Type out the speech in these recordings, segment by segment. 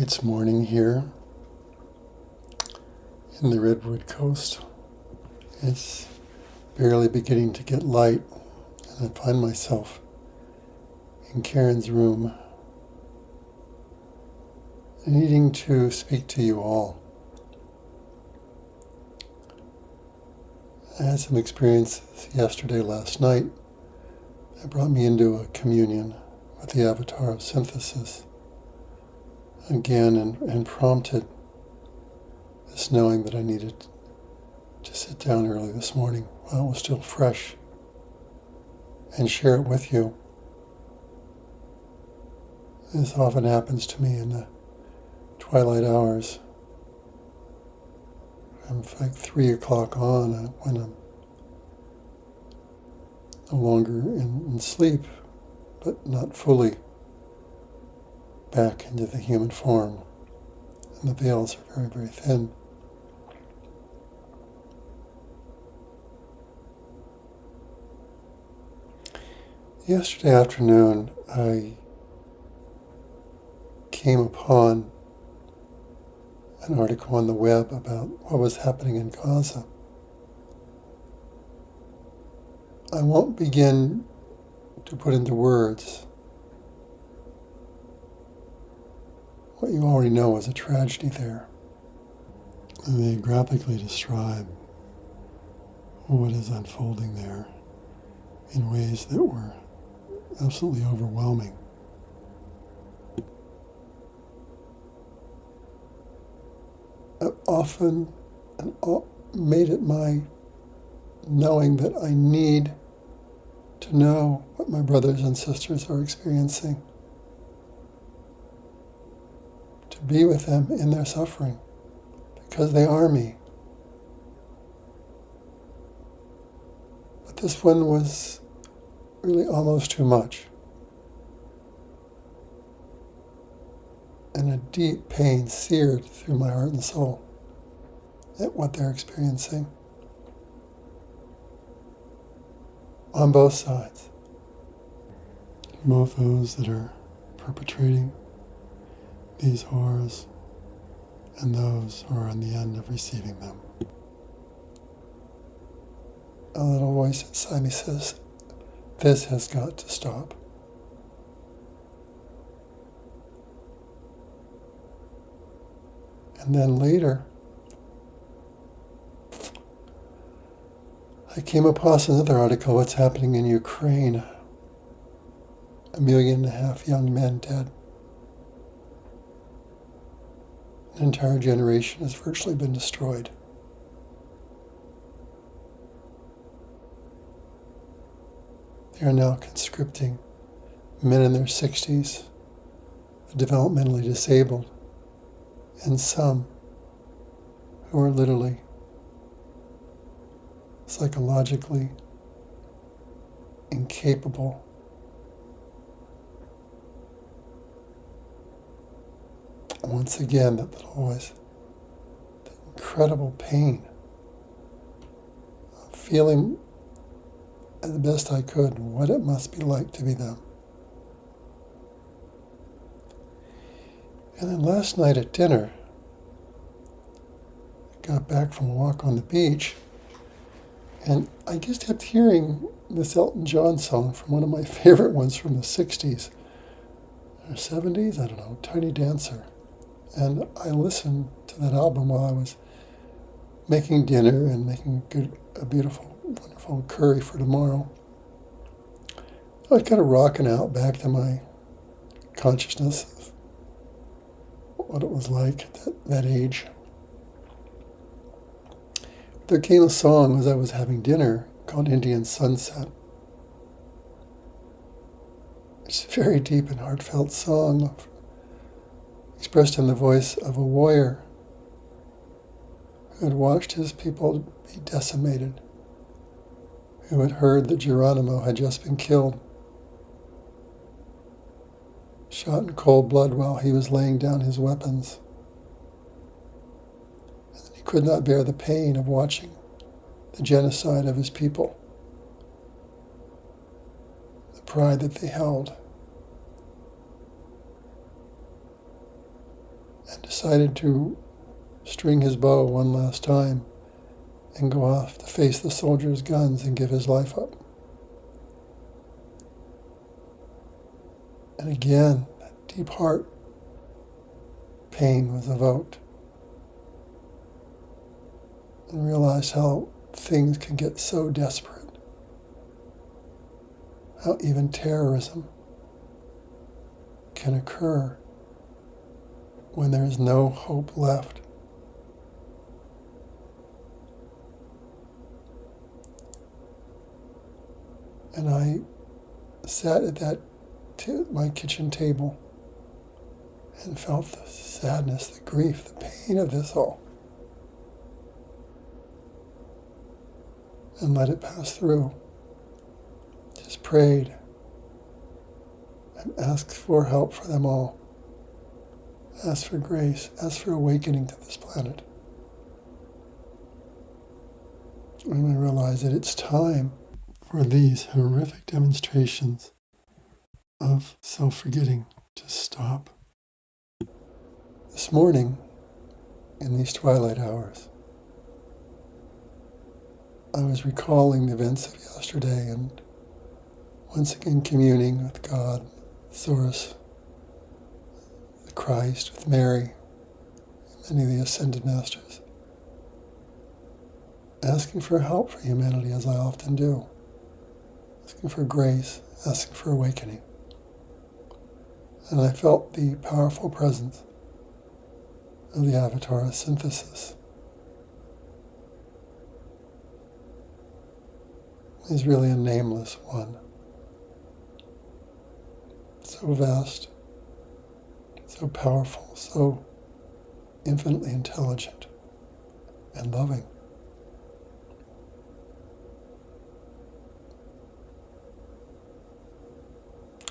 It's morning here in the Redwood Coast. It's barely beginning to get light, and I find myself in Karen's room, needing to speak to you all. I had some experiences last night, that brought me into a communion with the avatar of synthesis again, and prompted this knowing that I needed to sit down early this morning while it was still fresh and share it with you. This often happens to me in the twilight hours. From like 3 o'clock on, when I'm no longer in sleep, but not fully back into the human form, and the veils are very, very thin. Yesterday afternoon, I came upon an article on the web about what was happening in Gaza. I won't begin to put into words what you already know is a tragedy there. They graphically describe what is unfolding there in ways that were absolutely overwhelming. I've often made it my knowing that I need to know what my brothers and sisters are experiencing, to be with them in their suffering, because they are me. But this one was really almost too much. And a deep pain seared through my heart and soul at what they're experiencing on both sides. Both those that are perpetrating these horrors and those who are on the end of receiving them. A little voice inside me says, this has got to stop. And then later, I came across another article, what's happening in Ukraine. 1.5 million young men dead. An entire generation has virtually been destroyed. They are now conscripting men in their 60s, the developmentally disabled, and some who are literally, psychologically incapable. Once again, that little voice, the incredible pain of feeling as best I could what it must be like to be them. And then last night at dinner, I got back from a walk on the beach, and I just kept hearing this Elton John song from one of my favorite ones from the 60s, or 70s, I don't know, Tiny Dancer. And I listened to that album while I was making dinner and making a beautiful, wonderful curry for tomorrow. I was kind of rocking out back to my consciousness of what it was like at that age. There came a song as I was having dinner called Indian Sunset. It's a very deep and heartfelt song expressed in the voice of a warrior who had watched his people be decimated, who had heard that Geronimo had just been killed, shot in cold blood while he was laying down his weapons. And he could not bear the pain of watching the genocide of his people, the pride that they held. and decided to string his bow one last time and go off to face the soldiers' guns and give his life up. And again, that deep heart pain was evoked, and realized how things can get so desperate, how even terrorism can occur when there is no hope left. And I sat at my kitchen table and felt the sadness, the grief, the pain of this all, and let it pass through. Just prayed and asked for help for them all. Asked for grace, asked for awakening to this planet. And I realized that it's time for these horrific demonstrations of self-forgetting to stop. This morning, in these twilight hours, I was recalling the events of yesterday and once again communing with God, Source, with Christ, with Mary, many of the ascended masters, asking for help for humanity as I often do, asking for grace, asking for awakening. And I felt the powerful presence of the avatar synthesis. He's really a nameless one. So vast, so powerful, so infinitely intelligent and loving.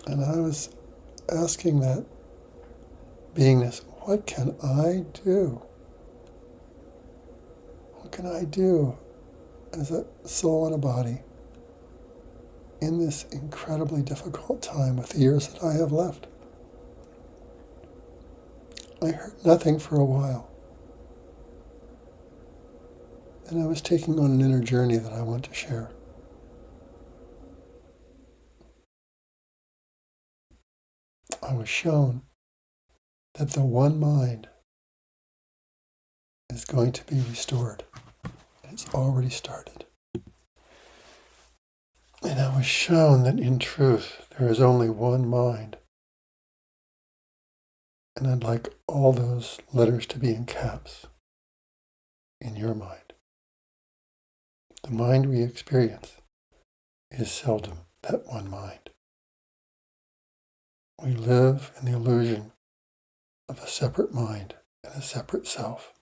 And I was asking that beingness, what can I do? What can I do as a soul and a body in this incredibly difficult time with the years that I have left? I heard nothing for a while. And I was taking on an inner journey that I want to share. I was shown that the one mind is going to be restored. It's already started. And I was shown that in truth, there is only one mind. And I'd like all those letters to be in caps in your mind. The mind we experience is seldom that one mind. We live in the illusion of a separate mind and a separate self.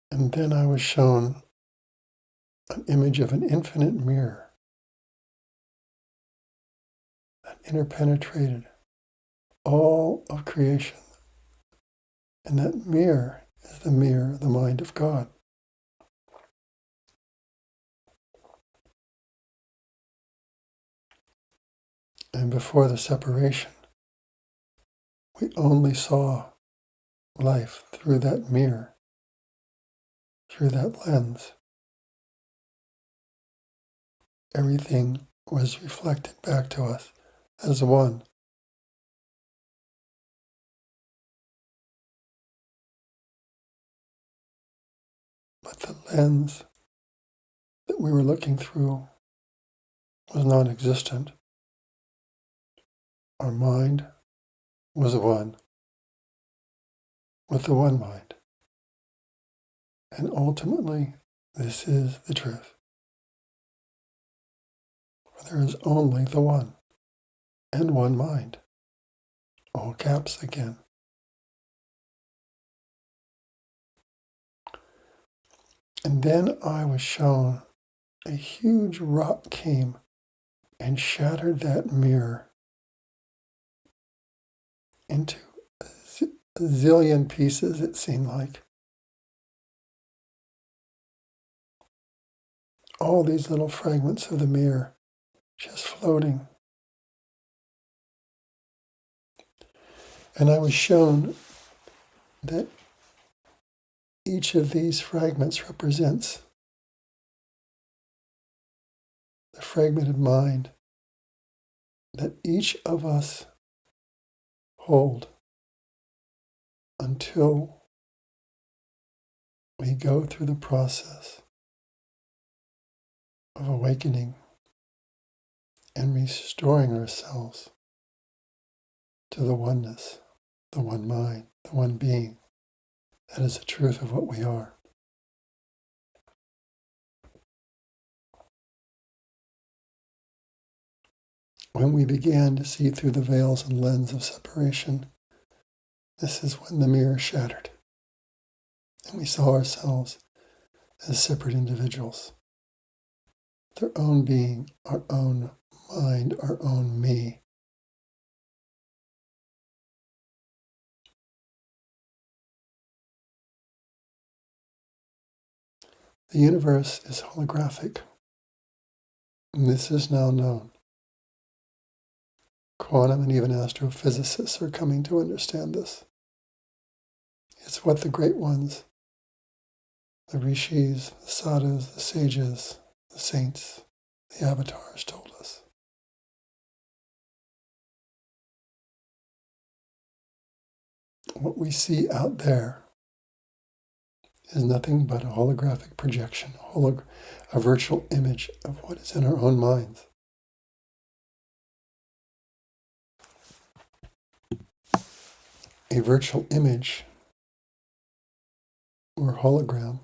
And then I was shown an image of an infinite mirror that interpenetrated all of creation. And that mirror is the mirror, the mind of God. And before the separation, we only saw life through that mirror, through that lens. Everything was reflected back to us as one. But the lens that we were looking through was non-existent. Our mind was one with the one mind. And ultimately, this is the truth. For there is only the one and one mind. All caps again. And then I was shown a huge rock came and shattered that mirror into a zillion pieces, it seemed like. All these little fragments of the mirror just floating. And I was shown that each of these fragments represents the fragmented mind that each of us hold until we go through the process of awakening and restoring ourselves to the oneness, the one mind, the one being. That is the truth of what we are. When we began to see through the veils and lens of separation, this is when the mirror shattered, and we saw ourselves as separate individuals, their own being, our own mind, our own me. The universe is holographic, and this is now known. Quantum and even astrophysicists are coming to understand this. It's what the great ones, the rishis, the sadhus, the sages, the saints, the avatars told us. What we see out there is nothing but a holographic projection, a virtual image of what is in our own minds. A virtual image or hologram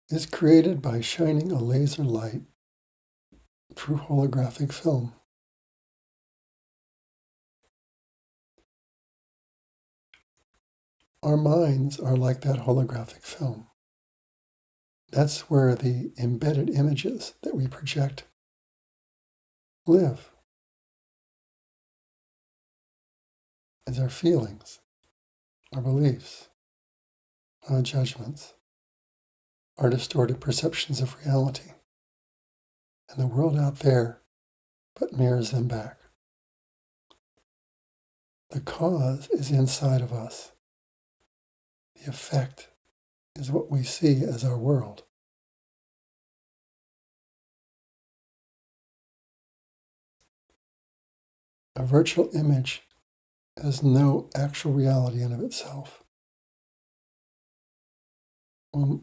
is created by shining a laser light through holographic film. Our minds are like that holographic film. That's where the embedded images that we project live. As our feelings, our beliefs, our judgments, our distorted perceptions of reality. And the world out there but mirrors them back. The cause is inside of us. The effect is what we see as our world. A virtual image has no actual reality in of itself. When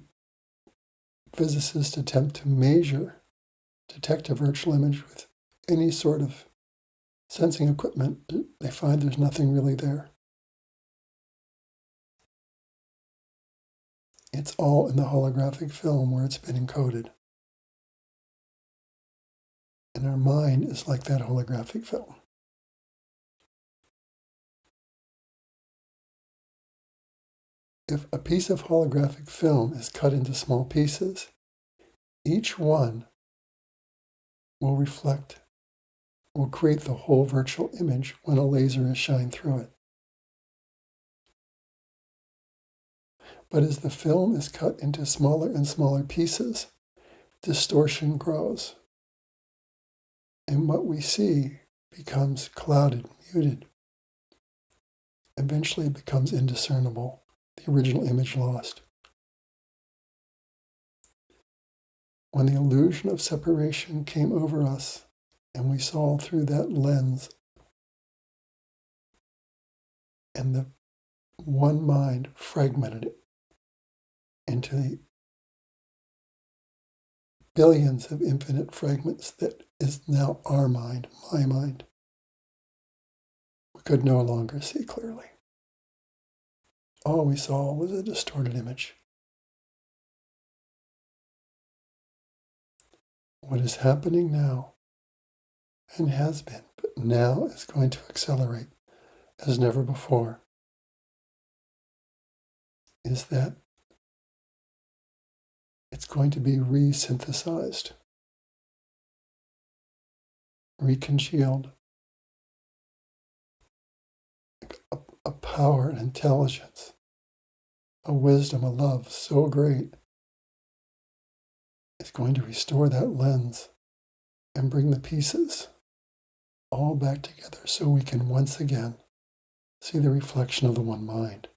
physicists attempt to detect a virtual image with any sort of sensing equipment, they find there's nothing really there. It's all in the holographic film where it's been encoded. And our mind is like that holographic film. If a piece of holographic film is cut into small pieces, each one will create the whole virtual image when a laser is shined through it. But as the film is cut into smaller and smaller pieces, distortion grows. And what we see becomes clouded, muted. Eventually it becomes indiscernible, the original image lost. When the illusion of separation came over us, and we saw through that lens, and the one mind fragmented it into the billions of infinite fragments that is now our mind, my mind, we could no longer see clearly. All we saw was a distorted image. What is happening now, and has been, but now is going to accelerate as never before, is that it's going to be resynthesized, recongealed. A power, an intelligence, a wisdom, a love so great is going to restore that lens and bring the pieces all back together so we can once again see the reflection of the one mind.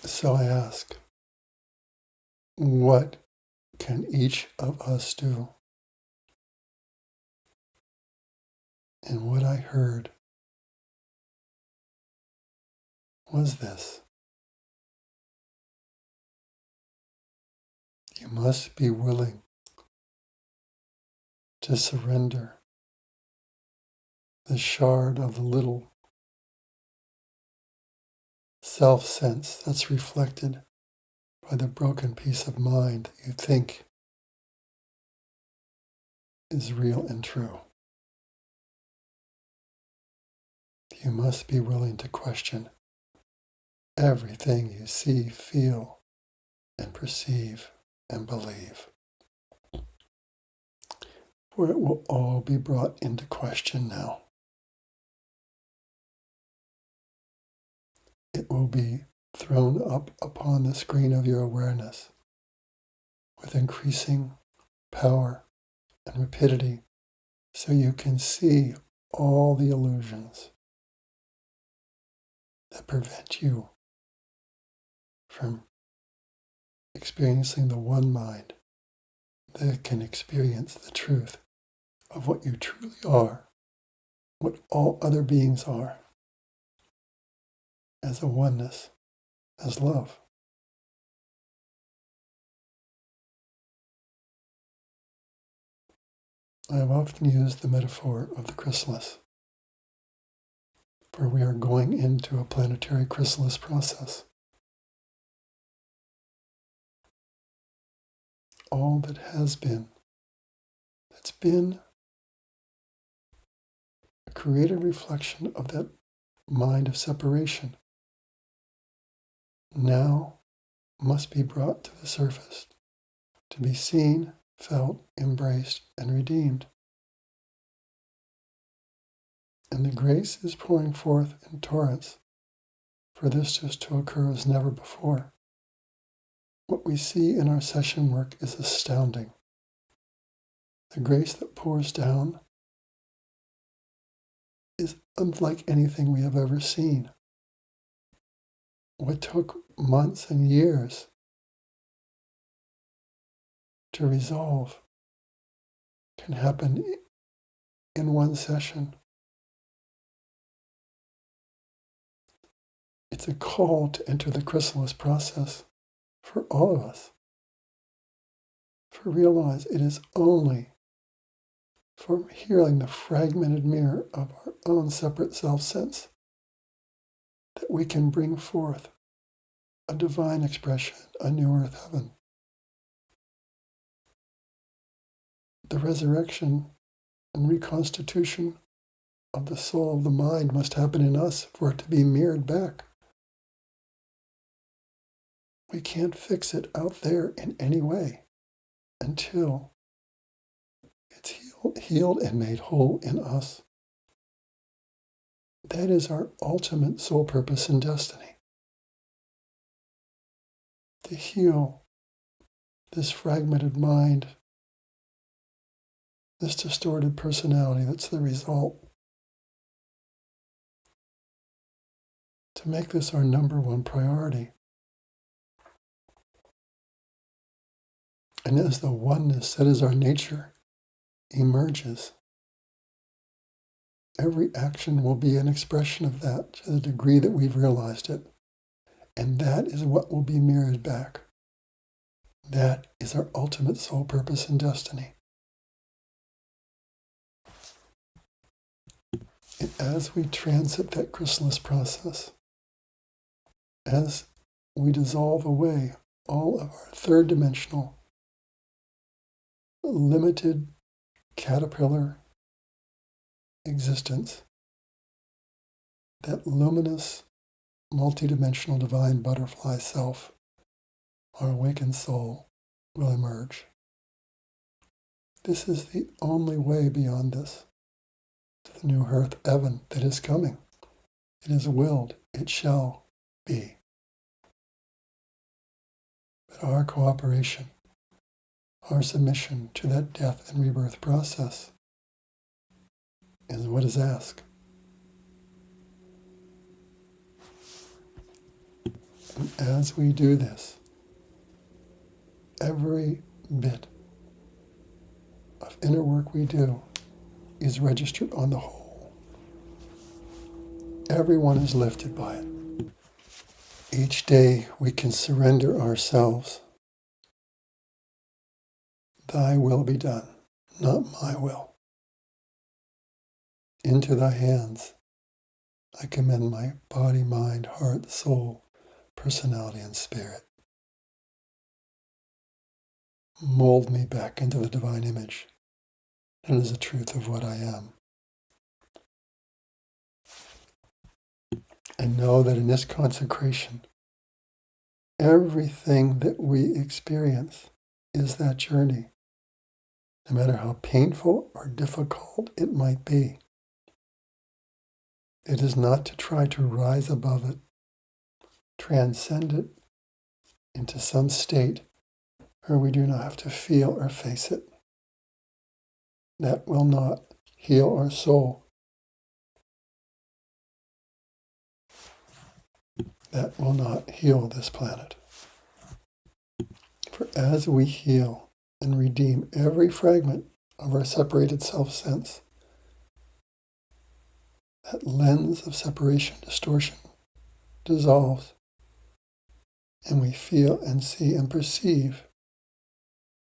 So I ask, what can each of us do? And what I heard was this: you must be willing to surrender the shard of the little self-sense that's reflected by the broken piece of mind that you think is real and true. You must be willing to question everything you see, feel, and perceive and believe, for it will all be brought into question now. It will be thrown up upon the screen of your awareness with increasing power and rapidity, so you can see all the illusions that prevent you from experiencing the one mind that can experience the truth of what you truly are, what all other beings are, as a oneness, as love. I have often used the metaphor of the chrysalis, for we are going into a planetary chrysalis process. All that has been, that's been a created reflection of that mind of separation, now must be brought to the surface to be seen, felt, embraced, and redeemed. And the grace is pouring forth in torrents for this just to occur as never before. What we see in our session work is astounding. The grace that pours down is unlike anything we have ever seen. What took months and years to resolve can happen in one session. It's a call to enter the chrysalis process for all of us. For realize it is only from healing the fragmented mirror of our own separate self-sense that we can bring forth a divine expression, a new earth heaven. The resurrection and reconstitution of the soul of the mind must happen in us for it to be mirrored back. We can't fix it out there in any way until it's healed and made whole in us. That is our ultimate soul purpose and destiny. To heal this fragmented mind, this distorted personality that's the result. To make this our number one priority. And as the oneness that is our nature emerges, every action will be an expression of that to the degree that we've realized it. And that is what will be mirrored back. That is our ultimate soul purpose and destiny. And as we transit that chrysalis process, as we dissolve away all of our third dimensional, limited caterpillar existence, that luminous, multidimensional divine butterfly self, our awakened soul, will emerge. This is the only way beyond this, to the new earth heaven that is coming. It is willed, it shall be. But our cooperation, our submission to that death and rebirth process is what is asked. And as we do this, every bit of inner work we do is registered on the whole. Everyone is lifted by it. Each day we can surrender ourselves. Thy will be done, not my will. Into thy hands I commend my body, mind, heart, soul, personality, and spirit. Mold me back into the divine image and as the truth of what I am. And know that in this consecration, everything that we experience is that journey, no matter how painful or difficult it might be. It is not to try to rise above it, transcend it into some state where we do not have to feel or face it. That will not heal our soul. That will not heal this planet. For as we heal and redeem every fragment of our separated self-sense, that lens of separation, distortion, dissolves, and we feel and see and perceive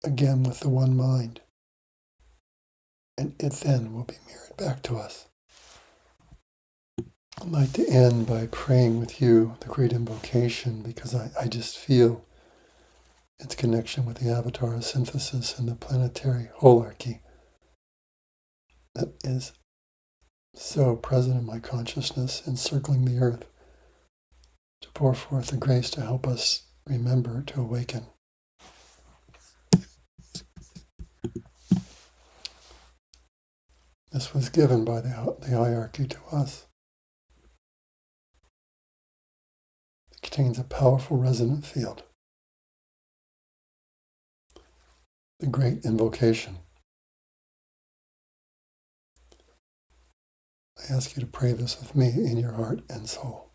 again with the one mind. And it then will be mirrored back to us. I'd like to end by praying with you the great invocation, because I just feel its connection with the avatar synthesis and the planetary holarchy that is so present in my consciousness, encircling the earth, to pour forth the grace to help us remember to awaken. This was given by the hierarchy to us. It contains a powerful resonant field. The great invocation. I ask you to pray this with me in your heart and soul.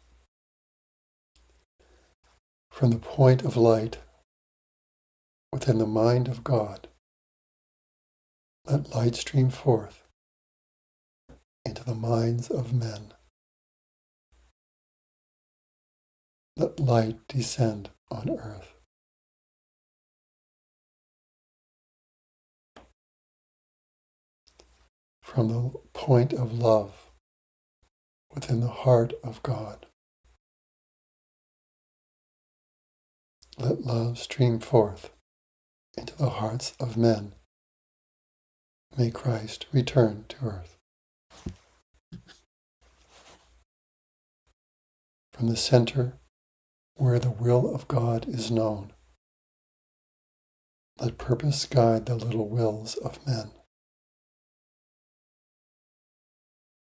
From the point of light within the mind of God, let light stream forth into the minds of men. Let light descend on earth. From the point of love within the heart of God, let love stream forth into the hearts of men. May Christ return to earth. From the center where the will of God is known, let purpose guide the little wills of men.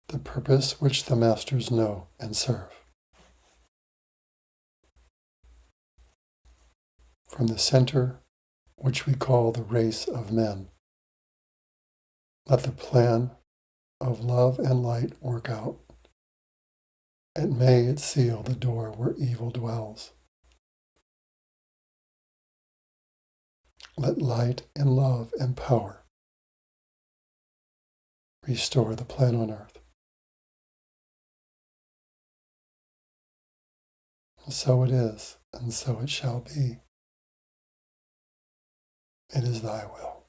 The purpose which the masters know and serve. From the center which we call the race of men, let the plan of love and light work out, and may it seal the door where evil dwells. Let light and love and power restore the plan on earth. And so it is, and so it shall be. It is thy will.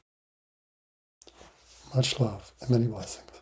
Much love and many blessings.